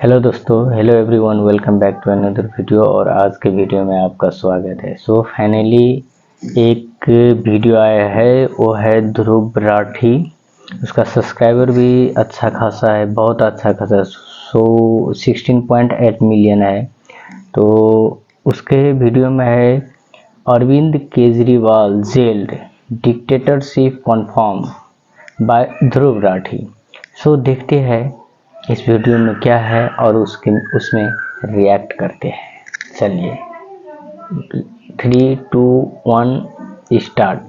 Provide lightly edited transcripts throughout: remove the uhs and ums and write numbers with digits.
Hello दोस्तों, hello everyone, welcome back to another video. और आज के वीडियो में आपका स्वागत है। सो फाइनली एक वीडियो आया है, वो है ध्रुव राठी। उसका सब्सक्राइबर भी अच्छा खासा है, बहुत अच्छा खासा। 16.8 मिलियन है। तो उसके वीडियो में है Arvind Kejriwal jailed, dictatorship confirm by Dhruv Rathee. So देखते हैं इस वीडियो में क्या है और उसमें रिएक्ट करते हैं। चलिए 3, 2, 1 स्टार्ट।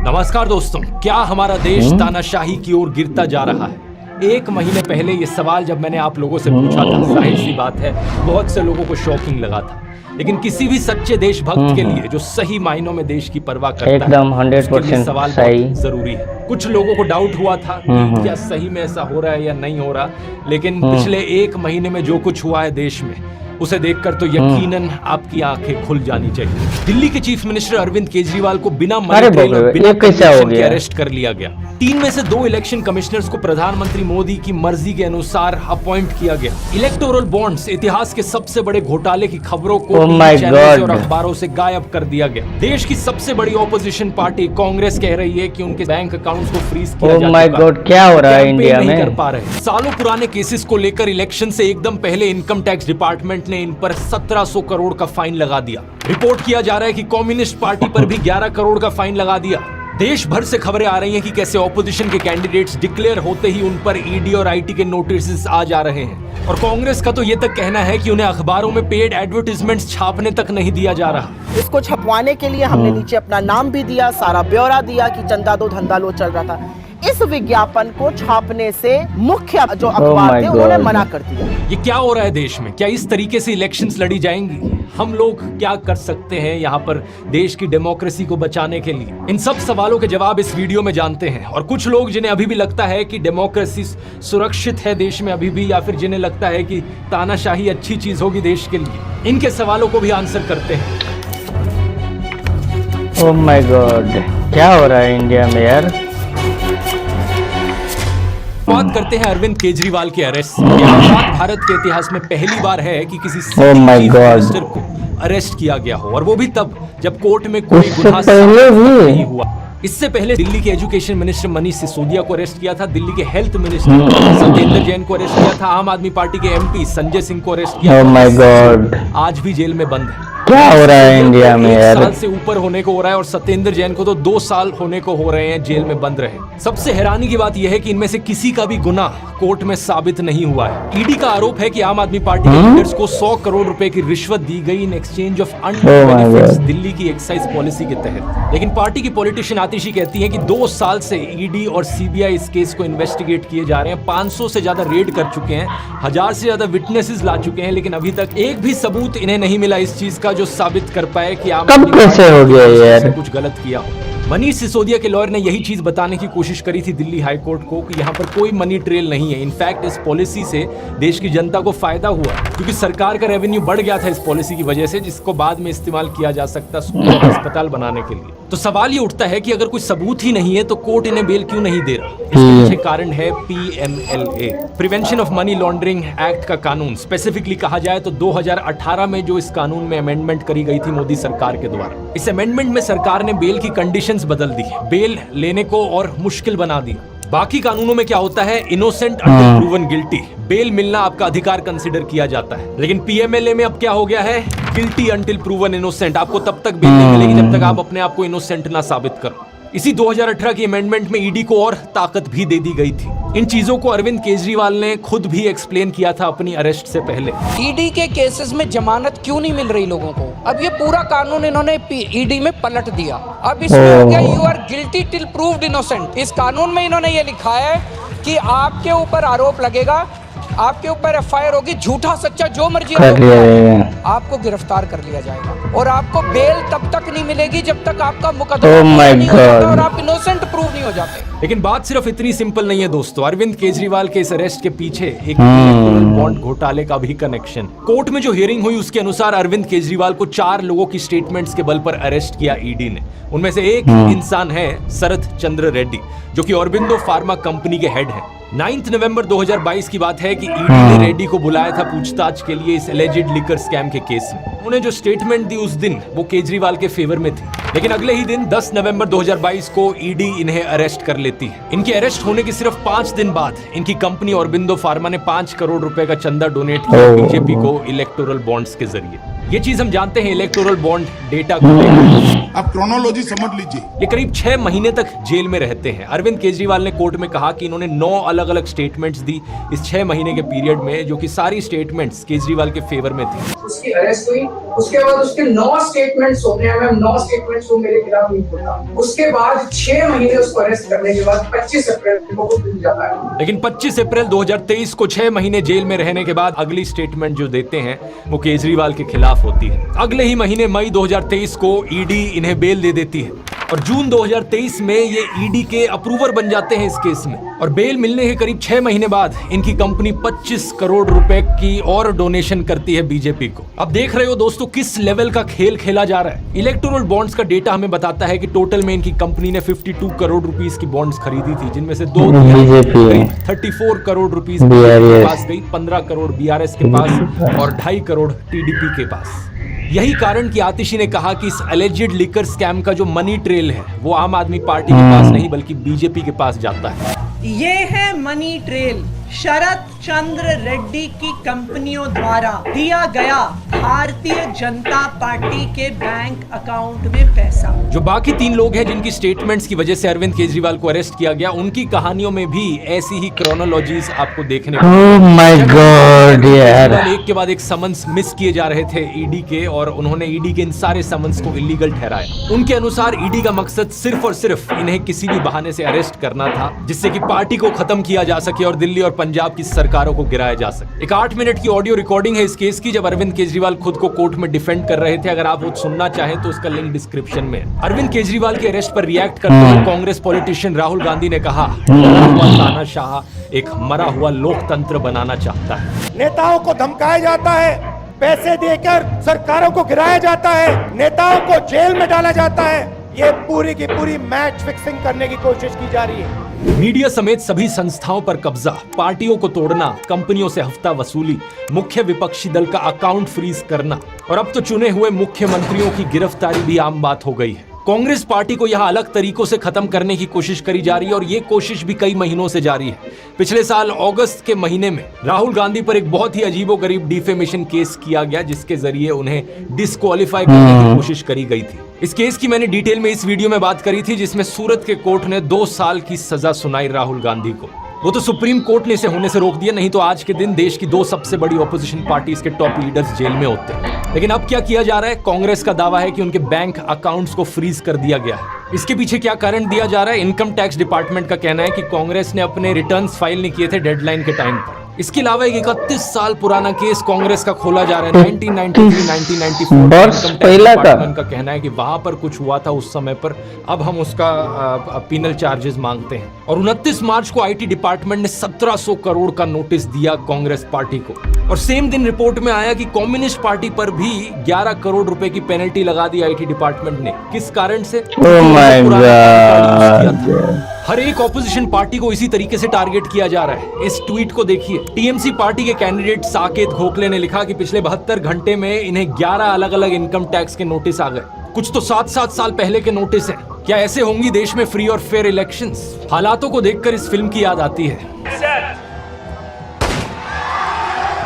नमस्कार दोस्तों, क्या हमारा देश तानाशाही की ओर गिरता जा रहा है? एक महीने पहले ये सवाल जब मैंने आप लोगों से पूछा था, जाहिर सी बात है बहुत से लोगों को शॉकिंग लगा था। लेकिन किसी भी सच्चे देशभक्त के लिए जो सही मायनों में देश की परवाह करता है, एकदम 100% सवाल सही बहुत जरूरी है। कुछ लोगों को डाउट हुआ था कि क्या सही में ऐसा हो रहा है या नहीं हो रहा, लेकिन पिछले एक महीने में जो कुछ हुआ है देश में, उसे देखकर तो यकीनन आपकी आंखें खुल जानी चाहिए। दिल्ली के चीफ मिनिस्टर अरविंद केजरीवाल को बिना मनी ट्रेल और बिना कंडीशन के अरेस्ट कर लिया गया। 3 में से 2 इलेक्शन कमिश्नर्स को प्रधानमंत्री मोदी की मर्जी के अनुसार अपॉइंट किया गया। इलेक्टोरल बॉन्ड्स, इतिहास के सबसे बड़े घोटाले की खबरों को चैनल्स और अखबारों से गायब कर दिया गया। देश की सबसे बड़ी ऑपोजिशन पार्टी कांग्रेस कह रही है कि उनके बैंक अकाउंट्स को फ्रीज किया जा चुका है। क्या हो रहा है इंडिया में? नहीं कर पा रहे। सालों पुराने केसेस को लेकर इलेक्शन से एकदम पहले इनकम टैक्स डिपार्टमेंट ने इन पर 1700 करोड़ का फाइन लगा दिया। रिपोर्ट किया जा रहा है कि कम्युनिस्ट पार्टी पर भी 11 करोड़ का फाइन लगा दिया। देश भर से खबरें आ रही हैं कि कैसे ऑपोजिशन के कैंडिडेट्स डिक्लेयर होते ही उन पर ईडी और आईटी के नोटिस आ जा रहे हैं। और कांग्रेस का तो ये तक कहना है कि उन्हें अखबारों में पेड एडवर्टाइजमेंट्स छापने तक नहीं दिया जा रहा। इसको छपवाने के लिए हमने नीचे अपना नाम भी दिया, सारा ब्यौरा दिया कि चंदा दो धंधा लो चल रहा था। इस विज्ञापन को छापने से मुख्य जो अखबार थे उन्होंने मना कर दिया। ये क्या हो रहा है देश में? क्या इस तरीके से इलेक्शंस लड़ी जाएंगी? हम लोग क्या कर सकते हैं यहाँ पर देश की डेमोक्रेसी को बचाने के लिए? इन सब सवालों के जवाब इस वीडियो में जानते हैं। और कुछ लोग जिन्हें अभी भी लगता है कि डेमोक्रेसी सुरक्षित है देश में अभी भी, या फिर जिन्हें लगता है कि तानाशाही अच्छी चीज होगी देश के लिए, इनके सवालों को भी आंसर करते हैं। ओह माय गॉड, क्या हो रहा है इंडिया में यार? बात करते हैं अरविंद केजरीवाल के अरेस्ट। भारत के इतिहास में पहली बार है कि किसी चीफ मिनिस्टर को अरेस्ट किया गया हो, और वो भी तब जब कोर्ट में कोई गुनाह नहीं हुआ। इससे पहले दिल्ली के एजुकेशन मिनिस्टर मनीष सिसोदिया को अरेस्ट किया था, दिल्ली के हेल्थ मिनिस्टर सत्येंद्र जैन को अरेस्ट किया था, आम आदमी पार्टी के एमपी संजय सिंह को अरेस्ट किया था। आज भी जेल में बंद है। क्या हो रहा है इंडिया में यार? 1 साल से ऊपर होने को हो रहा है और सत्येंद्र जैन को तो 2 साल होने को हो रहे हैं जेल में बंद रहे। सबसे हैरानी की बात यह है कि इनमें से किसी का भी गुनाह कोर्ट में साबित नहीं हुआ है। ईडी का आरोप है कि आम आदमी पार्टी के लीडर्स को 100 करोड़ रुपए की रिश्वत दी गई in exchange of undead benefits Delhi की एक्साइज पॉलिसी के तहत। लेकिन पार्टी की पॉलिटिशियन आतिशी कहती है कि 2 साल से ईडी और सीबीआई इस केस को इन्वेस्टिगेट किए जा रहे हैं। 500 से ज्यादा रेड कर चुके हैं, 1000 से ज्यादा विटनेसेस ला चुके हैं, लेकिन अभी तक एक भी सबूत इन्हें नहीं मिला इस चीज का जो साबित कर पाए कि आप कैसे हो गया यार? कुछ गलत किया हो। मनीष सिसोदिया के लॉयर ने यही चीज बताने की कोशिश करी थी दिल्ली हाई कोर्ट को कि यहाँ पर कोई मनी ट्रेल नहीं है। इनफैक्ट इस पॉलिसी से देश की जनता को फायदा हुआ क्योंकि सरकार का रेवेन्यू बढ़ गया था इस पॉलिसी की वजह से, जिसको बाद में इस्तेमाल किया जा सकता अस्पताल बनाने के लिए। तो सवाल ये उठता है कि अगर कोई सबूत ही नहीं है तो कोर्ट इन्हें बेल क्यों नहीं दे रहा? इसके पीछे कारण है PMLA, prevention of money laundering act का कानून। स्पेसिफिकली कहा जाए तो 2018 में जो इस कानून में अमेंडमेंट करी गई थी मोदी सरकार के द्वारा। इस अमेंडमेंट में सरकार ने बेल की कंडीशंस बदल दी, बेल लेने को और मुश्किल बना दिया। बाकी कानूनों में क्या होता है, innocent until proven guilty, bail मिलना आपका अधिकार कंसीडर किया जाता है। लेकिन PMLA में अब क्या हो गया है, गिल्टी अंटिल प्रूवन इनोसेंट, आपको तब तक बेल नहीं मिलेगी जब तक आप अपने आप को इनोसेंट ना साबित करो। इसी 2018 की अमेंडमेंट में ईडी को और ताकत भी दे दी गई थी। इन चीजों को अरविंद केजरीवाल ने खुद भी एक्सप्लेन किया था अपनी अरेस्ट से पहले। ईडी के केसेस में जमानत क्यों नहीं मिल रही लोगों को? अब ये पूरा कानून इन्होंने ईडी में पलट दिया। अब इसमें हो गया you are guilty till proved innocent. इस कानून में इन्होंने ये लिखा है कि आपके ऊपर आरोप लगेगा, आपके ऊपर FIR होगी, झूठा सच्चा जो मर्जी आपको गिरफ्तार कर लिया जाएगा और आपको बेल तब तक तक नहीं मिलेगी जब तक आपका Oh मुकदमा my नहीं हो जाता God. और आप इनोसेंट प्रूव नहीं हो जाते। लेकिन बात सिर्फ इतनी सिंपल नहीं है दोस्तों। अरविंद केजरीवाल के इस अरेस्ट के पीछे एक इलेक्टोरल बॉन्ड घोटाले का भी कनेक्शन। कोर्ट में जो हियरिंग हुई उसके अनुसार अरविंद केजरीवाल को 4 लोगों की स्टेटमेंट्स के बल पर अरेस्ट किया ईडी ने। उनमें से एक इंसान है शरद चंद्र रेड्डी, जो कि ऑरबिंदो फार्मा कंपनी के हेड हैं। 9 नवंबर 2022 की बात है कि ईडी ने रेड्डी को बुलाया था पूछताछ के लिए इस एलिजिड लिकर स्कैम के केस में। उन्हें जो स्टेटमेंट दी उस दिन वो केजरीवाल के फेवर में थी, लेकिन अगले ही दिन 10 नवंबर 2022 को ईडी इन्हें अरेस्ट कर लेती है। इनके अरेस्ट होने के सिर्फ 5 दिन बाद इनकी कंपनी ऑरबिंदो फार्मा ने 5 करोड़ रुपए का चंदा डोनेट किया बीजेपी को इलेक्टोरल बॉन्ड्स के जरिए। ये चीज हम जानते हैं इलेक्टोरल बॉन्ड डेटा को। आप क्रोनोलॉजी समझ लीजिए। ये करीब 6 महीने तक जेल में रहते हैं। अरविंद केजरीवाल ने कोर्ट में कहा कि इन्होंने 9 अलग अलग स्टेटमेंट्स दी इस 6 महीने के पीरियड में, जो कि सारी स्टेटमेंट्स केजरीवाल के फेवर में थी। उसकी अरेस्ट हुई, उसके बाद उसके 9 स्टेटमेंट्स होते हैं। 9 स्टेटमेंट्स वो मेरे खिलाफ नहीं होता। उसके बाद 6 महीने उसको अरेस्ट करने के बाद 25 अप्रैल को वो खुल जाता है। लेकिन 25 अप्रैल 2023 को 6 महीने जेल में रहने के बाद अगली स्टेटमेंट जो देते हैं वो केजरीवाल के खिलाफ होती है। अगले ही महीने मई 2023 को ईडी इन्हें बेल दे देती है और जून 2023 में ये ईडी के अप्रूवर बन जाते हैं इस केस में। और बेल मिलने के करीब 6 महीने बाद इनकी कंपनी 25 करोड़ रुपए की और डोनेशन करती है बीजेपी को। अब देख रहे हो दोस्तों किस लेवल का खेल खेला जा रहा है। इलेक्टोरल बॉन्ड्स का डेटा हमें बताता है कि टोटल में इनकी कंपनी ने 52 करोड़ रुपीस की बॉन्ड्स खरीदी थी, जिनमें से 34 करोड़ रुपीस के पास गई, 15 करोड़ बीआरएस के पास और 2.5 करोड़ टीडीपी के पास। यही कारण कि आतिशी ने कहा कि इस एलिजिड लिकर स्कैम का जो मनी ट्रेल है वो आम आदमी पार्टी के पास नहीं बल्कि बीजेपी के पास जाता है। ये है मनी ट्रेल, शरद चंद्र रेड्डी की कंपनियों द्वारा दिया गया भारतीय जनता पार्टी के बैंक अकाउंट में पैसा। जो बाकी 3 लोग हैं जिनकी स्टेटमेंट्स की वजह से अरविंद केजरीवाल को अरेस्ट किया गया, उनकी कहानियों में भी ऐसी ही क्रोनोलॉजीज आपको देखने को एक के बाद एक समन्स मिस किए जा रहे थे ईडी के, और उन्होंने ईडी के इन सारे समन्स को इलीगल ठहराया। उनके अनुसार ईडी का मकसद सिर्फ और सिर्फ इन्हें किसी भी बहाने से अरेस्ट करना था, जिससे कि पार्टी को खत्म किया जा सके और दिल्ली और पंजाब की सरकारों को गिराया जा सके। एक 8 मिनट की ऑडियो रिकॉर्डिंग है इस केस की, जब अरविंद केजरीवाल खुद को कोर्ट में डिफेंड कर रहे थे। अगर आप वो सुनना चाहें तो उसका लिंक डिस्क्रिप्शन में है। अरविंद केजरीवाल के अरेस्ट पर रिएक्ट करते हुए कांग्रेस पॉलिटिशियन राहुल गांधी ने कहा, तानाशाह एक मरा हुआ लोकतंत्र बनाना चाहता है। नेताओं को धमकाया जाता है, पैसे देकर सरकारों को गिराया जाता है, नेताओं को जेल में डाला जाता है। ये पूरी की पूरी मैच फिक्सिंग करने की कोशिश की जा रही है। मीडिया समेत सभी संस्थाओं पर कब्जा, पार्टियों को तोड़ना, कंपनियों से हफ्ता वसूली, मुख्य विपक्षी दल का अकाउंट फ्रीज करना और अब तो चुने हुए मुख्यमंत्रियों की गिरफ्तारी भी आम बात हो गई है। कांग्रेस पार्टी को यहां अलग तरीकों से खत्म करने की कोशिश करी जा रही है और ये कोशिश भी कई महीनों से जारी है। पिछले साल अगस्त के महीने में राहुल गांधी पर एक बहुत ही अजीबोगरीब डिफेमेशन केस किया गया, जिसके जरिए उन्हें डिस्क्वालीफाई करने की कोशिश करी गई थी। इस केस की मैंने डिटेल में इस वीडियो में बात करी थी, जिसमें सूरत के कोर्ट ने 2 साल की सजा सुनाई राहुल गांधी को। वो तो सुप्रीम कोर्ट ने इसे होने से रोक दिया, नहीं तो आज के दिन देश की 2 सबसे बड़ी ऑपोजिशन पार्टीज के टॉप लीडर्स जेल में होते। लेकिन अब क्या किया जा रहा है? कांग्रेस का दावा है कि उनके बैंक अकाउंट्स को फ्रीज कर दिया गया है। इसके पीछे क्या कारण दिया जा रहा है? इनकम टैक्स डिपार्टमेंट का कहना है कि कांग्रेस ने अपने रिटर्न्स फाइल नहीं किए थे डेडलाइन के टाइम पर। इसके अलावा एक 31 साल पुराना केस कांग्रेस का खोला जा रहा है 1993-1994। डिपार्टमेंट का कहना है कि वहां पर कुछ हुआ था उस समय पर, अब हम उसका पीनल चार्जेस मांगते हैं। और 29 मार्च को आईटी डिपार्टमेंट ने 1700 करोड़ का नोटिस दिया कांग्रेस पार्टी को। और सेम दिन रिपोर्ट में आया कि कम्युनिस्ट पार्टी पर भी 11 करोड़ रुपए की पेनल्टी लगा दी आईटी डिपार्टमेंट ने। किस कारण से? हर एक ऑपोजिशन पार्टी को इसी तरीके से टारगेट किया जा रहा है। इस ट्वीट को देखिए। टीएमसी पार्टी के कैंडिडेट साकेत गोखले ने लिखा कि पिछले 72 घंटे में इन्हें 11 अलग अलग इनकम टैक्स के नोटिस आ गए। कुछ तो 7-7 साल पहले के नोटिस हैं। क्या ऐसे होंगी देश में फ्री और फेयर इलेक्शंस? हालातों को देखकर इस फिल्म की याद आती है,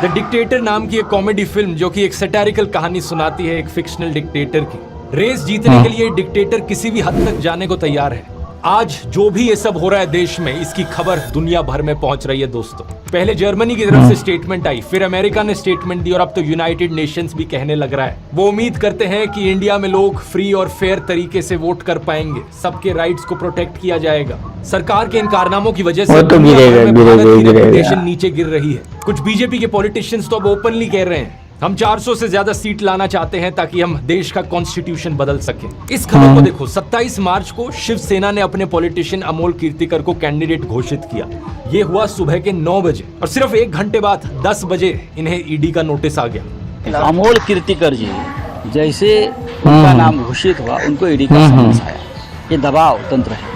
द डिक्टेटर नाम की एक कॉमेडी फिल्म, जो कि एक सैटारिकल कहानी सुनाती है एक फिक्शनल डिक्टेटर की। रेस जीतने के लिए डिक्टेटर किसी भी हद तक जाने को तैयार है। आज जो भी ये सब हो रहा है देश में, इसकी खबर दुनिया भर में पहुंच रही है दोस्तों। पहले जर्मनी की तरफ से स्टेटमेंट आई, फिर अमेरिका ने स्टेटमेंट दी और अब तो यूनाइटेड नेशंस भी कहने लग रहा है। वो उम्मीद करते हैं कि इंडिया में लोग फ्री और फेयर तरीके से वोट कर पाएंगे, सबके राइट्स को प्रोटेक्ट किया जाएगा। सरकार के इन कारनामों की वजह से रेपुटेशन नीचे गिर रही है। कुछ बीजेपी के पॉलिटिशियंस तो अब ओपनली कह रहे हैं हम 400 से ज्यादा सीट लाना चाहते हैं ताकि हम देश का कॉन्स्टिट्यूशन बदल सके। इस खबर को देखो, 27 मार्च को शिवसेना ने अपने पॉलिटिशियन अमोल कीर्तिकर को कैंडिडेट घोषित किया। ये हुआ सुबह के 9 बजे और सिर्फ 1 घंटे बाद 10 बजे इन्हें ईडी का नोटिस आ गया। अमोल कीर्तिकर जी जैसे उनका नाम घोषित हुआ, उनको ईडी का समन्स आया। ये दबाव तंत्र है,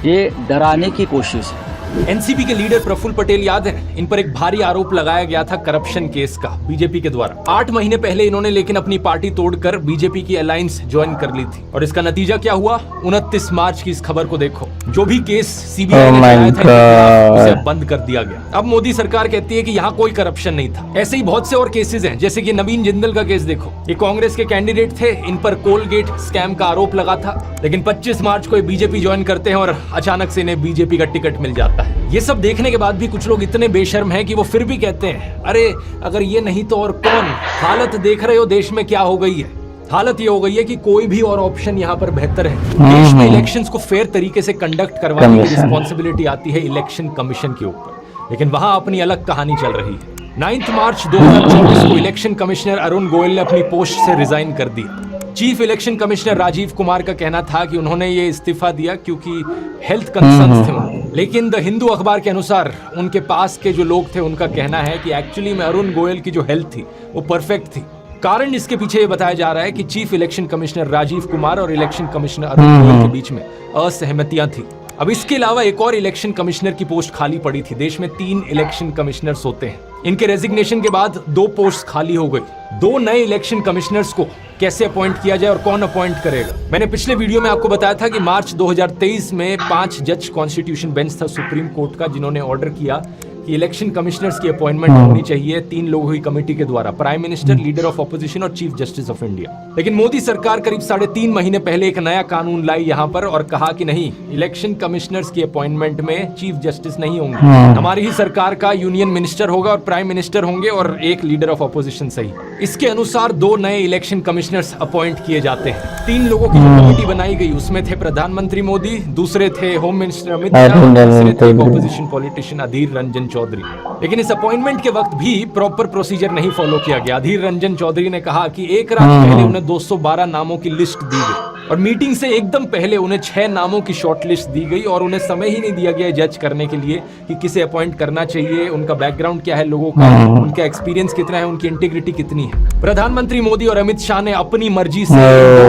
ये डराने की कोशिश है। एनसीपी के लीडर प्रफुल्ल पटेल याद है, इन पर एक भारी आरोप लगाया गया था करप्शन केस का बीजेपी के द्वारा। 8 महीने पहले इन्होंने लेकिन अपनी पार्टी तोड़कर बीजेपी की अलायंस ज्वाइन कर ली थी और इसका नतीजा क्या हुआ? 29 मार्च की इस खबर को देखो। जो भी केस सीबीआई ने लगाया था उसे बंद कर दिया गया। अब मोदी सरकार कहती है कि यहाँ कोई करप्शन नहीं था। ऐसे ही बहुत से और केसेस हैं, जैसे कि नवीन जिंदल का केस देखो। ये कांग्रेस के कैंडिडेट थे, इन पर कोलगेट स्कैम का आरोप लगा था, लेकिन 25 मार्च को बीजेपी ज्वाइन करते हैं और अचानक से इन्हें बीजेपी का टिकट मिल जाता है। ये सब देखने के बाद भी कुछ लोग इतने बेशर्म हैं कि वो फिर भी कहते हैं, अरे अगर ये नहीं तो और कौन। हालत देख रहे हो देश में क्या हो गई है। हालत ये हो गई है कि कोई भी और ऑप्शन यहाँ पर बेहतर है। देश में इलेक्शंस को फेयर तरीके से कंडक्ट करवाने की रिस्पॉन्सिबिलिटी आती है इलेक्शन कमीशन के ऊपर, लेकिन वहां अपनी अलग कहानी चल रही है। 9 मार्च 2024 को इलेक्शन कमिश्नर अरुण गोयल ने अपनी पोस्ट से रिजाइन कर दिया। Chief election commissioner Rajiv Kumar का कहना था कि उन्होंने ये इस्तीफा दिया क्योंकि हेल्थ कंसर्न्स थे उन्हें। लेकिन द हिंदू अखबार के अनुसार उनके पास के जो लोग थे उनका कहना है कि एक्चुअली में अरुण गोयल की जो हेल्थ थी वो परफेक्ट थी। कारण इसके पीछे ये बताया जा रहा है कि chief election commissioner Rajiv Kumar और इलेक्शन कमिश्नर अरुण गोयल के बीच में असहमतियां थी। अब इसके अलावा एक और इलेक्शन कमिश्नर की पोस्ट खाली पड़ी थी। देश में 3 इलेक्शन कमिश्नर्स होते हैं। इनके रेजिग्नेशन के बाद 2 पोस्ट खाली हो गई। 2 नए इलेक्शन कमिश्नर्स को कैसे अपॉइंट किया जाए और कौन अपॉइंट करेगा? मैंने पिछले वीडियो में आपको बताया था कि मार्च 2023 में 5 जज कॉन्स्टिट्यूशन बेंच था सुप्रीम कोर्ट का, जिन्होंने ऑर्डर किया कि इलेक्शन कमिश्नर्स की अपॉइंटमेंट होनी चाहिए 3 लोगों की कमेटी के द्वारा, prime minister, leader of opposition और चीफ जस्टिस ऑफ इंडिया। लेकिन मोदी सरकार करीब 3.5 महीने पहले एक नया कानून लाई यहाँ पर और कहा कि नहीं, इलेक्शन कमिश्नर्स की अपॉइंटमेंट में चीफ जस्टिस नहीं होंगे, हमारी ही सरकार का यूनियन मिनिस्टर होगा और प्राइम मिनिस्टर होंगे और एक लीडर ऑफ ऑपोजिशन सही। इसके अनुसार 2 नए इलेक्शन कमिश्नर्स अपॉइंट किए जाते हैं। 3 लोगों की जो कमेटी बनाई गई उसमें थे प्रधानमंत्री मोदी, दूसरे थे होम मिनिस्टर अमित शाह, तीसरे थे ऑपोजिशन पॉलिटिशियन अधीर रंजन चौधरी। लेकिन इस अपॉइंटमेंट के वक्त भी प्रॉपर प्रोसीजर नहीं फॉलो किया गया। अधीर रंजन चौधरी ने कहा कि एक रात पहले उन्हें 212 नामों की लिस्ट दी गई और मीटिंग से एकदम पहले उन्हें 6 नामों की शॉर्ट लिस्ट दी गई और उन्हें समय ही नहीं दिया गया जज करने के लिए कि किसे अपॉइंट करना चाहिए, उनका बैकग्राउंड क्या है लोगों का, उनका एक्सपीरियंस कितना है, उनकी इंटीग्रिटी कितनी है। प्रधानमंत्री मोदी और अमित शाह ने अपनी मर्जी से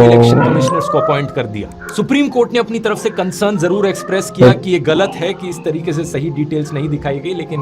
इलेक्शन कमिश्नर्स को अपॉइंट कर दिया। सुप्रीम कोर्ट ने अपनी तरफ से कंसर्न जरूर एक्सप्रेस किया कि ये गलत है कि इस तरीके से सही डिटेल्स नहीं दिखाई गई, लेकिन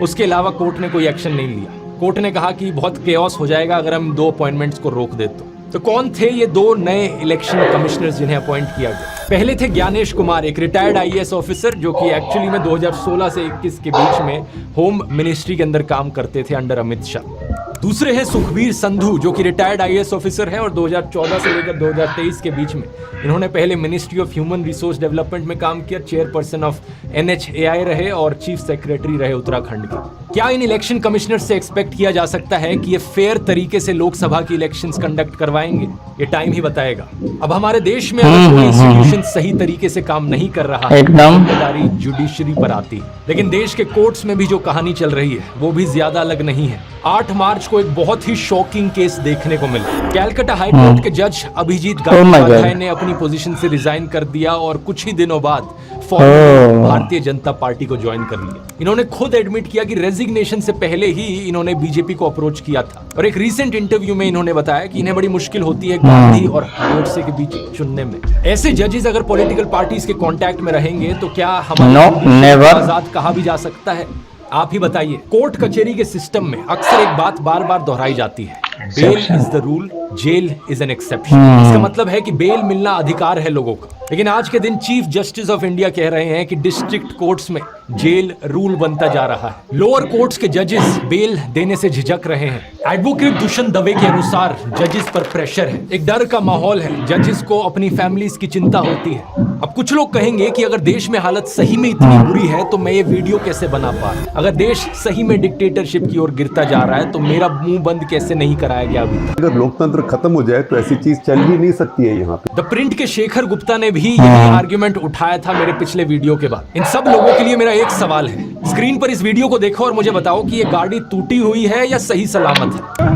उसके अलावा कोर्ट ने कोई एक्शन नहीं लिया। कोर्ट ने कहा कि बहुत केओस हो जाएगा अगर हम 2 अपॉइंटमेंट्स को रोक दे तो कौन थे ये 2 नए इलेक्शन कमिश्नर्स जिन्हें अपॉइंट किया गया? पहले थे ज्ञानेश कुमार, एक रिटायर्ड आईएएस ऑफिसर जो कि एक्चुअली में 2016 से 21 के बीच में होम मिनिस्ट्री के अंदर काम करते थे अंडर अमित शाह। दूसरे हैं सुखबीर संधू जो कि रिटायर्ड आईएएस ऑफिसर हैं और 2014 से लेकर 2023 के बीच में इन्होंने पहले ministry of human resource development में काम किया, चेयरपर्सन ऑफ NHAI रहे और चीफ सेक्रेटरी रहे उत्तराखंड के। क्या इन इलेक्शन कमिश्नर से एक्सपेक्ट किया जा सकता है कि ये फेयर तरीके से लोकसभा की इलेक्शंस कंडक्ट करवाएंगे? ये टाइम ही बताएगा। अब हमारे देश में अगर कोई इंस्टीट्यूशन सही तरीके से काम नहीं कर रहा है, जिम्मेदारी जुडिशरी पर आती है। लेकिन देश के कोर्ट्स में भी जो कहानी चल रही है वो भी ज्यादा अलग नहीं है। 8 मार्च को एक बहुत ही शॉकिंग केस देखने को मिला। कैलकाटा हाई कोर्ट के जज अभिजीत गंगोपाध्याय ने अपनी पोजीशन से रिजाइन कर दिया और कुछ ही दिनों बाद भारतीय जनता पार्टी को ज्वाइन कर लिया। इन्होंने खुद एडमिट किया कि रेजिग्नेशन से पहले ही इन्होंने बीजेपी को अप्रोच किया था और एक रीसेंट इंटरव्यू में इन्होंने बताया कि इन्हें बड़ी मुश्किल होती है गांधी और गोडसे के बीच चुनने में। ऐसे जजेस अगर पॉलिटिकल पार्टीज के कांटेक्ट में रहेंगे तो क्या हमारे आजाद कहा भी जा सकता है? आप ही बताइए। कोर्ट कचहरी के सिस्टम में अक्सर एक बात बार बार दोहराई जाती है, bail is the rule, jail is an exception. इसका मतलब है कि बेल मिलना अधिकार है लोगों का, लेकिन आज के दिन चीफ जस्टिस ऑफ इंडिया कह रहे हैं कि डिस्ट्रिक्ट कोर्ट्स में जेल रूल बनता जा रहा है। लोअर कोर्ट्स के जजेस बेल देने से झिझक रहे हैं। एडवोकेट दुष्यंत दवे के अनुसार जजेस पर प्रेशर है, एक डर का माहौल है, जजेस को अपनी फैमिलीज की चिंता होती है। अब कुछ लोग कहेंगे कि अगर देश में हालत सही में इतनी बुरी है तो मैं ये वीडियो कैसे बना पा रहा, अगर देश सही में डिक्टेटरशिप की ओर गिरता जा रहा है तो मेरा मुंह बंद कैसे नहीं कराया गया अभी तक। अगर लोकतंत्र खत्म हो जाए तो ऐसी चीज चल ही नहीं सकती है यहाँ पे। द प्रिंट के शेखर गुप्ता ने भी यही आर्ग्यूमेंट उठाया था मेरे पिछले वीडियो के बाद। इन सब लोगों के लिए मेरा एक सवाल है, स्क्रीन पर इस वीडियो को देखो और मुझे बताओ कि ये गाड़ी टूटी हुई है या सही सलामत है।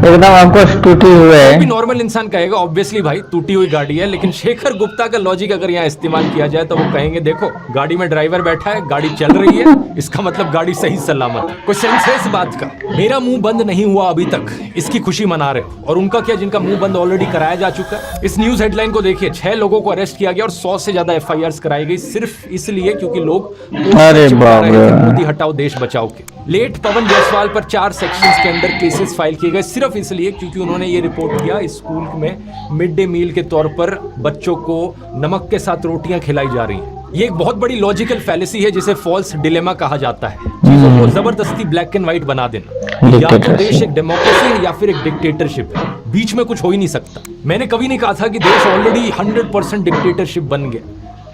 एकदम आपको टूटी हुई है। कोई नॉर्मल इंसान कहेगा ऑब्वियसली भाई टूटी हुई गाड़ी है, लेकिन शेखर गुप्ता का लॉजिक अगर यहाँ इस्तेमाल किया जाए तो वो कहेंगे देखो गाड़ी में ड्राइवर बैठा है, गाड़ी चल रही है, इसका मतलब गाड़ी सही सलामत है। कोई सेंस है इस बात का? मेरा मुंह बंद नहीं हुआ अभी तक, इसकी खुशी मना रहे हो, और उनका क्या जिनका मुंह बंद ऑलरेडी कराया जा चुका है। इस न्यूज हेडलाइन को देखिए, 6 लोगों को अरेस्ट किया गया और 100 से ज्यादा FIRs कराई गई सिर्फ इसलिए क्योंकि लोग मोदी हटाओ देश बचाओ के। लेट पवन जायसवाल पर 4 सेक्शंस के अंदर केसेस फाइल किए गए सिर्फ इसलिए क्योंकि उन्होंने ये रिपोर्ट किया स्कूल में मिड डे मील के तौर पर बच्चों को नमक के साथ रोटियां खिलाई जा रही हैं। ये एक बहुत बड़ी लॉजिकल फैलेसी है जिसे फॉल्स डिलेमा कहा जाता है, चीजों को जबरदस्ती ब्लैक एंड व्हाइट बना देना। या तो देश एक डेमोक्रेसी है या फिर एक डिक्टेटरशिप है, बीच में कुछ हो ही नहीं सकता। मैंने कभी नहीं कहा था कि देश ऑलरेडी 100% डिक्टेटरशिप बन गया,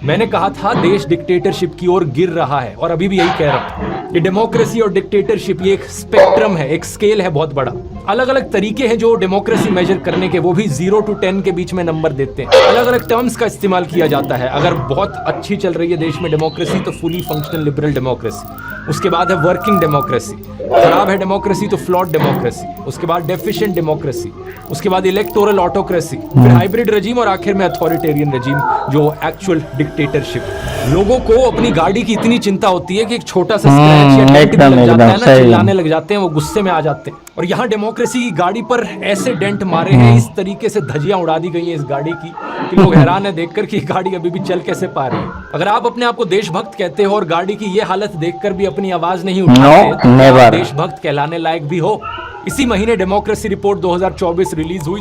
मैंने कहा था देश डिक्टेटरशिप की ओर गिर रहा है, और अभी भी यही कह रहा हूं कि डेमोक्रेसी और डिक्टेटरशिप ये एक स्पेक्ट्रम है, एक स्केल है बहुत बड़ा। अलग अलग तरीके हैं जो डेमोक्रेसी मेजर करने के, वो भी 0 to 10 के बीच में नंबर देते हैं। अलग अलग टर्म्स का इस्तेमाल किया जाता है। अगर बहुत अच्छी चल रही है देश में डेमोक्रेसी तो फुली फंक्शनल लिबरल डेमोक्रेसी, उसके बाद है वर्किंग डेमोक्रेसी, खराब है डेमोक्रेसी तो फ्लॉड डेमोक्रेसी, उसके बाद डेफिशिएंट डेमोक्रेसी, उसके बाद इलेक्टोरल ऑटोक्रेसी, फिर हाइब्रिड रजीम और आखिर में अथॉरिटेरियन रजीम जो एक्चुअल डिक्टेटरशिप। लोगों को अपनी गाड़ी की इतनी चिंता होती है कि एक छोटा सा स्क्रैच या डेंट भी लग जाता है ना, चिल्लाने लग जाते हैं, वो गुस्से में आ जाते हैं। और यहाँ डेमोक्रेसी की गाड़ी पर ऐसे डेंट मारे हैं, इस तरीके से धज्जियां उड़ा दी गई हैं इस गाड़ी की कि लोग हैरान है देखकर कि गाड़ी अभी भी चल कैसे पा रही है। अगर आप अपने आप को देशभक्त कहते हो और गाड़ी की ये हालत देखकर भी अपनी आवाज नहीं उठाते तो आप देशभक्त कहलाने लायक भी हो। इसी महीने डेमोक्रेसी रिपोर्ट 2024 रिलीज हुई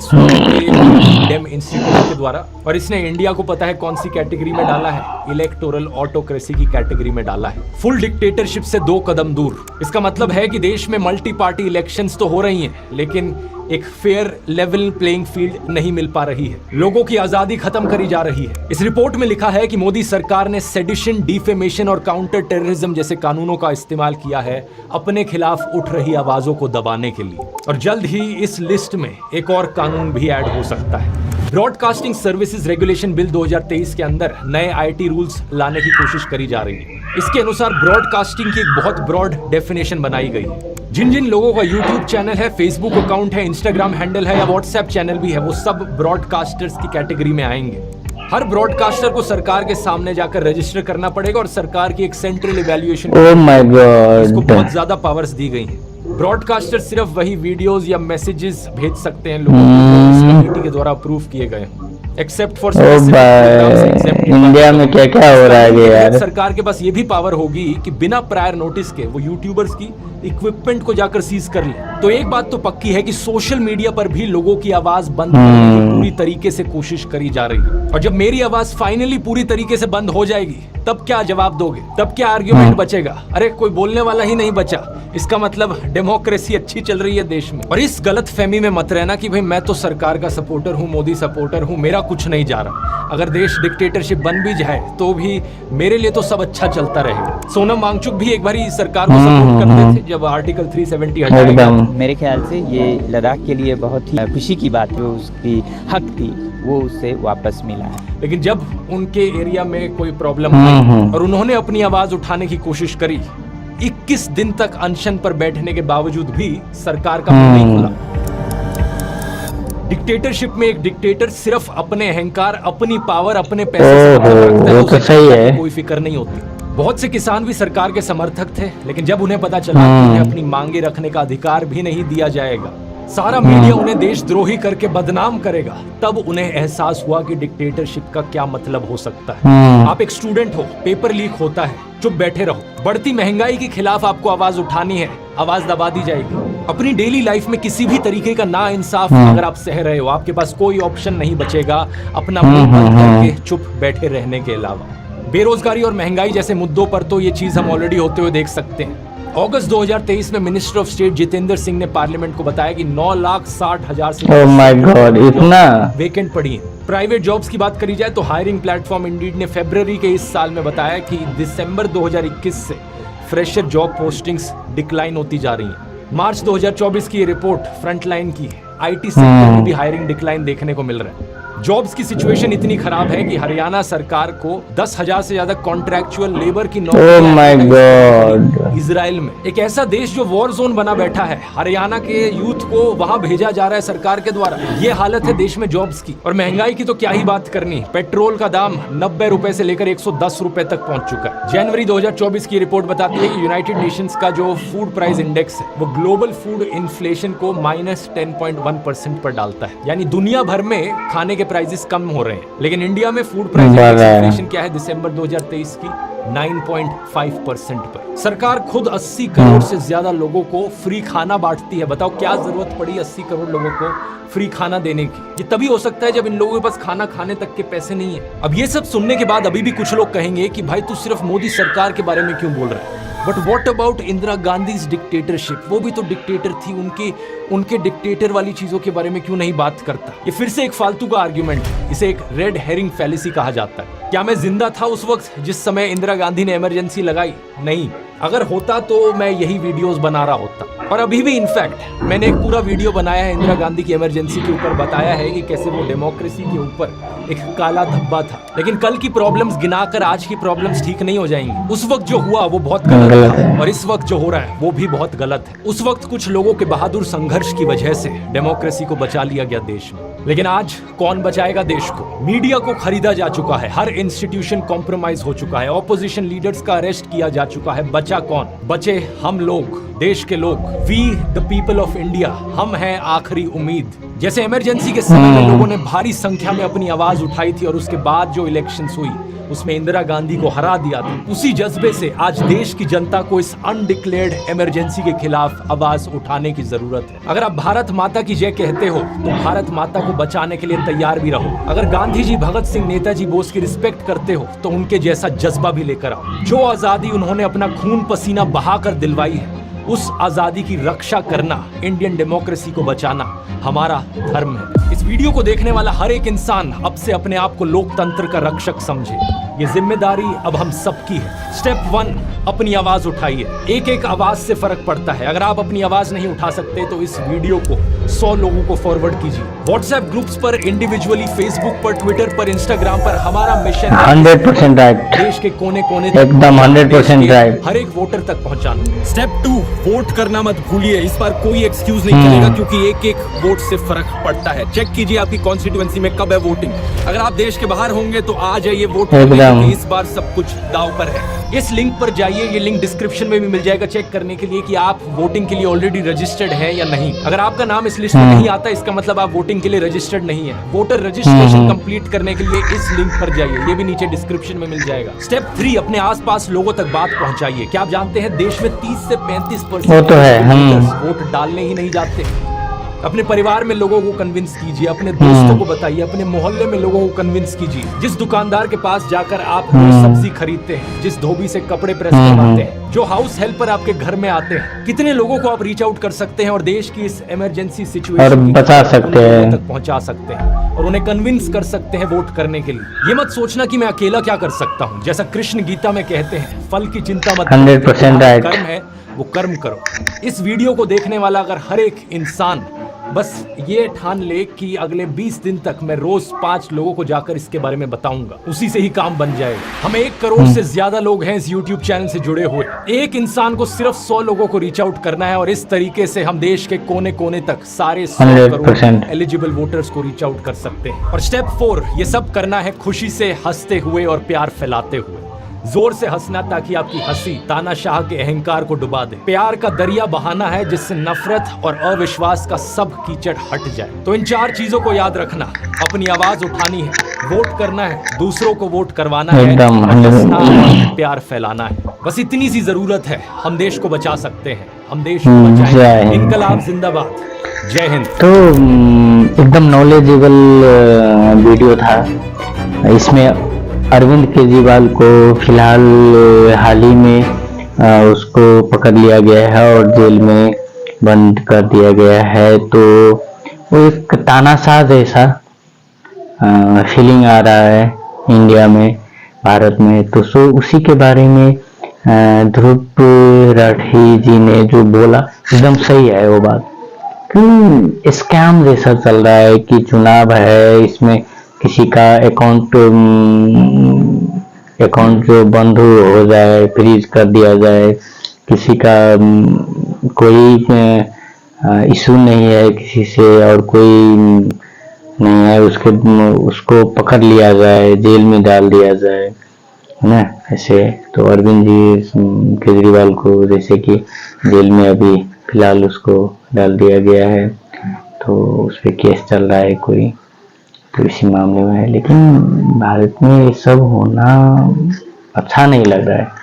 डेम इंस्टीट्यूट के द्वारा, और इसने इंडिया को पता है कौन सी कैटेगरी में डाला है, इलेक्टोरल ऑटोक्रेसी की कैटेगरी में डाला है। फुल डिक्टेटरशिप से 2 कदम दूर। इसका मतलब है कि देश में मल्टी पार्टी इलेक्शंस तो हो रही हैं, लेकिन एक फेयर लेवल प्लेइंग फील्ड नहीं मिल पा रही है, लोगों की आजादी खत्म करी जा रही है। इस रिपोर्ट में लिखा है कि मोदी सरकार ने सेडिशन, डिफेमेशन और काउंटर टेररिज्म जैसे कानूनों का इस्तेमाल किया है अपने खिलाफ उठ रही आवाजों को दबाने के लिए, और जल्द ही इस लिस्ट में एक और कानून भी ऐड हो सकता है। ब्रॉडकास्टिंग सर्विसेज रेगुलेशन बिल 2023 के अंदर नए IT रूल्स लाने की कोशिश करी जा रही है। इसके अनुसार ब्रॉडकास्टिंग की एक बहुत ब्रॉड डेफिनेशन बनाई गई है। जिन जिन लोगों का YouTube चैनल है, Facebook अकाउंट है, Instagram हैंडल है या WhatsApp चैनल भी है, वो सब ब्रॉडकास्टर्स की कैटेगरी में आएंगे। हर ब्रॉडकास्टर को सरकार के सामने जाकर रजिस्टर करना पड़ेगा और सरकार की एक सेंट्रल इवैल्यूएशन इसको बहुत ज्यादा पावर्स दी गई हैं। ब्रॉडकास्टर सिर्फ वही वीडियोस या मैसेजेस भेज सकते हैं लोगों को इस कमेटी के द्वारा अप्रूव किए गए, एक्सेप्ट फॉर इंडिया में क्या क्या हो रहा है यार। सरकार के पास ये भी पावर होगी कि बिना प्रायर नोटिस के वो यूट्यूबर्स की इक्विपमेंट को जाकर सीज कर ले। तो एक बात तो पक्की है कि सोशल मीडिया पर भी लोगों की आवाज बंद करने की पूरी तरीके से कोशिश करी जा रही है, और जब मेरी आवाज फाइनली पूरी तरीके से बंद हो जाएगी तब क्या जवाब दोगे, तब क्या आर्ग्यूमेंट बचेगा? अरे कोई बोलने वाला ही नहीं बचा, इसका मतलब डेमोक्रेसी अच्छी चल रही है देश में। और इस गलत फहमी में मत रहना कि भाई मैं तो सरकार का सपोर्टर हूँ, मोदी सपोर्टर हूँ, मेरा कुछ नहीं जा रहा। अगर देश डिक्टेटरशिप बन भी जाए तो भी मेरे लिए तो सब अच्छा चलता रहेगा। सोनम वांगचुक भी एक बार सरकार को सपोर्ट करते थे जब आर्टिकल 370 हटाया गया। मेरे ख्याल से ये लद्दाख के लिए बहुत ही खुशी की बात है, उसकी हक थी वो उससे वापस मिला है। लेकिन जब उनके एरिया में कोई प्रॉब्लम आई और उन्होंने अपनी आवाज उठाने की कोशिश करी, 21 दिन तक अनशन पर बैठने के बावजूद भी सरकार का मुंह नहीं खुला। डिक्टेटरशिप में एक डिक्टेटर सिर्फ अपने अहंकार, अपनी पावर, अपने पैसे से रखता है, कोई फिक्र नहीं होती। बहुत से किसान भी सरकार के समर्थक थे, लेकिन जब उन्हें पता चला कि उन्हें अपनी मांगे रखने का अधिकार भी नहीं दिया जाएगा, सारा मीडिया उन्हें देशद्रोही करके बदनाम करेगा, तब उन्हें एहसास हुआ कि डिक्टेटरशिप का क्या मतलब हो सकता है। आप एक स्टूडेंट हो, पेपर लीक होता है, चुप बैठे रहो। बढ़ती महंगाई के खिलाफ आपको आवाज उठानी है, आवाज दबा दी जाएगी। अपनी डेली लाइफ में किसी भी तरीके का ना इंसाफ अगर आप सह रहे हो, आपके पास कोई ऑप्शन नहीं बचेगा अपना मुंह बंद करके चुप बैठे रहने के अलावा। बेरोजगारी और महंगाई जैसे मुद्दों पर तो ये चीज हम ऑलरेडी होते हुए देख सकते हैं, अगस्त 2023 में minister of state Jitendra Singh ने पार्लियामेंट को बताया कि 9,60,000 से ओह माय गॉड, इतना वेकेंट पड़ी है। प्राइवेट जॉब्स की बात करी जाए तो हायरिंग प्लेटफॉर्म इंडीड ने फरवरी के इस साल में बताया कि दिसंबर 2021 से फ्रेशर जॉब पोस्टिंग्स डिक्लाइन होती जा रही हैं। मार्च 2024 की ये रिपोर्ट फ्रंटलाइन की है। आईटी सेक्टर में भी हायरिंग डिक्लाइन देखने को मिल रहा है। जॉब्स की सिचुएशन इतनी खराब है कि हरियाणा सरकार को 10,000 से ज्यादा कॉन्ट्रैक्चुअल लेबर की नौकरी इजराइल में, एक ऐसा देश जो वॉर जोन बना बैठा है, हरियाणा के यूथ को वहां भेजा जा रहा है सरकार के द्वारा। ये हालत है देश में जॉब्स की। और महंगाई की तो क्या ही बात करनी। पेट्रोल का दाम 90 रुपए से लेकर 110 रुपए तक पहुंच चुका है। जनवरी 2024 की रिपोर्ट बताती है कि यूनाइटेड नेशंस का जो फूड प्राइस इंडेक्स है वो ग्लोबल फूड इन्फ्लेशन को -10.1% पर डालता है। यानी दुनिया भर में खाने के प्राइसेस कम हो रहे हैं, लेकिन इंडिया में फूड प्राइस इन्फ्लेशन क्या है दिसंबर 2023 की 9.5% पर। सरकार खुद 80 करोड़ से ज्यादा लोगों को फ्री खाना बांटती है। बताओ क्या जरूरत पड़ी 80 करोड़ लोगों को फ्री खाना देने की? ये तभी हो सकता है जब इन लोगों के पास खाना खाने तक के पैसे नहीं है। अब ये सब सुनने के बाद अभी भी कुछ लोग कहेंगे कि भाई तू सिर्फ मोदी सरकार के बारे में क्यों बोल रहा है? But what about Indira Gandhi dictatorship? वो भी तो डिक्टेटर थी। उनके डिक्टेटर वाली चीजों के बारे में क्यों नहीं बात करता? ये फिर से एक फालतू का आर्ग्यूमेंट है। इसे एक रेड हेरिंग फैलेसी कहा जाता है। क्या मैं जिंदा था उस वक्त जिस समय इंदिरा गांधी ने इमरजेंसी लगाई? नहीं। अगर होता तो मैं यही वीडियोस बना रहा होता। और अभी भी इनफैक्ट मैंने एक पूरा वीडियो बनाया है इंदिरा गांधी की इमरजेंसी के ऊपर, बताया है कि कैसे वो डेमोक्रेसी के ऊपर एक काला धब्बा था। लेकिन कल की प्रॉब्लम्स गिनाकर आज की प्रॉब्लम्स ठीक नहीं हो जाएंगी। उस वक्त जो हुआ वो बहुत गलत था, और इस वक्त जो हो रहा है वो भी बहुत गलत है। उस वक्त कुछ लोगों के बहादुर संघर्ष की वजह से डेमोक्रेसी को बचा लिया गया देश में। लेकिन आज कौन बचाएगा देश को? मीडिया को खरीदा जा चुका है, हर इंस्टीट्यूशन कॉम्प्रोमाइज हो चुका है, ऑपोजिशन लीडर्स का अरेस्ट किया जा चुका है। बचा कौन? बचे हम लोग, देश के लोग, we the people of India. हम हैं आखिरी उम्मीद। जैसे इमरजेंसी के समय में लोगों ने भारी संख्या में अपनी आवाज उठाई थी और उसके बाद जो इलेक्शंस हुई उसमें इंदिरा गांधी को हरा दिया था, उसी जज्बे से आज देश की जनता को इस अनडिक्लेयर्ड इमरजेंसी के खिलाफ आवाज उठाने की जरूरत है। अगर आप भारत माता की जय कहते हो तो भारत माता को बचाने के लिए तैयार भी रहो। अगर गांधी जी, भगत सिंह, नेताजी बोस की रिस्पेक्ट करते हो तो उनके जैसा जज्बा भी लेकर आओ। जो आजादी उन्होंने अपना खून पसीना बहाकर दिलवाई है, उस आजादी की रक्षा करना, इंडियन डेमोक्रेसी को बचाना हमारा धर्म है। इस वीडियो को देखने वाला हर एक इंसान अब से अपने आप को लोकतंत्र का रक्षक समझे। ये जिम्मेदारी अब हम सबकी है। स्टेप 1, अपनी आवाज उठाइए। एक एक आवाज से फर्क पड़ता है। अगर आप अपनी आवाज नहीं उठा सकते तो इस वीडियो को 100 लोगों को फॉरवर्ड कीजिए। व्हाट्सएप ग्रुप्स पर, इंडिविजुअली, फेसबुक पर, ट्विटर पर, इंस्टाग्राम पर। हमारा मिशन 100% राइट, देश के कोने कोने एकदम 100% राइट, हर एक वोटर तक पहुंचाना। स्टेप 2, वोट करना मत भूलिए। इस बार कोई एक्सक्यूज नहीं चलेगा क्योंकि एक एक वोट से फर्क पड़ता है। चेक कीजिए आपकी कॉन्स्टिट्यूएंसी में कब है वोटिंग। अगर आप देश के बाहर होंगे तो आ जाइए वोट करने, क्योंकि इस बार सब कुछ दांव पर है। इस लिंक पर जाइए, ये लिंक डिस्क्रिप्शन में भी मिल जाएगा, चेक करने के लिए कि आप वोटिंग के लिए ऑलरेडी रजिस्टर्ड हैं या नहीं। अगर आपका नाम इस लिस्ट में नहीं आता, इसका मतलब आप वोटिंग के लिए रजिस्टर्ड नहीं है। वोटर रजिस्ट्रेशन कंप्लीट करने के लिए इस लिंक पर जाइए, ये भी नीचे डिस्क्रिप्शन में मिल जाएगा। स्टेप 3, अपने आसपास लोगों तक बात पहुंचाइए। क्या आप जानते हैं देश में 30 से 35% वोट डालने ही नहीं जाते? अपने परिवार में लोगों को कन्विंस कीजिए, अपने दोस्तों को बताइए, अपने मोहल्ले में लोगों को कन्विंस कीजिए। जिस दुकानदार के पास जाकर आप सब्जी खरीदते हैं, जिस धोबी से कपड़े प्रेस करवाते हैं, जो हाउस हेल्पर आपके घर में आते हैं, कितने लोगों को आप रीच आउट कर सकते हैं और देश की इस इमरजेंसी सिचुएशन बचा सकते हैं, तक पहुंचा सकते हैं और उन्हें कन्विंस कर सकते हैं वोट करने के लिए। ये मत सोचना कि मैं अकेला क्या कर सकता हूँ। जैसा कृष्ण गीता में कहते हैं, फल की चिंता मत, 100% राइट, कर्म है वो कर्म करो। इस वीडियो को देखने वाला अगर हर एक इंसान बस ये ठान ले कि अगले 20 दिन तक मैं रोज 5 लोगों को जाकर इसके बारे में बताऊंगा, उसी से ही काम बन जाएगा। हम 1 करोड़ से ज्यादा लोग हैं इस YouTube चैनल से जुड़े हुए। एक इंसान को सिर्फ 100 लोगों को रीच आउट करना है और इस तरीके से हम देश के कोने कोने तक सारे 100 करोड़ एलिजिबल वोटर्स को रीच आउट कर सकते हैं। और स्टेप 4, ये सब करना है खुशी से, हंसते हुए और प्यार फैलाते हुए। जोर से हंसना ताकि आपकी हंसी तानाशाह के अहंकार को डुबा दे। प्यार का दरिया बहाना है जिससे नफरत और अविश्वास का सब कीचड़ हट जाए। तो इन 4 चीजों को याद रखना। अपनी आवाज उठानी है, वोट करना है, दूसरों को वोट करवाना है, प्यार फैलाना है। बस इतनी सी जरूरत है। हम देश को बचा सकते हैं, हम देश को बचाएंगे। इनकलाब जिंदाबाद, जय हिंद। तो एकदम नॉलेजेबल वीडियो था। इसमें अरविंद केजरीवाल को फिलहाल हाल ही में उसको पकड़ लिया गया है और जेल में बंद कर दिया गया है। तो वो एक तानाशाह जैसा फीलिंग आ रहा है इंडिया में, भारत में। तो उसी के बारे में ध्रुव राठी जी ने जो बोला एकदम सही है वो बात। क्यों स्कैम जैसा चल रहा है कि चुनाव है, इसमें किसी का अकाउंट जो बंद हो जाए, फ्रीज कर दिया जाए, किसी का कोई इशू नहीं है किसी से और कोई नहीं है, उसको पकड़ लिया जाए, जेल में डाल दिया जाए, है ना। ऐसे तो अरविंद जी केजरीवाल को जैसे कि जेल में अभी फिलहाल उसको डाल दिया गया है, तो उस पर केस चल रहा है कोई, तो इसी मामले में है। लेकिन भारत में ये सब होना अच्छा नहीं लग रहा है।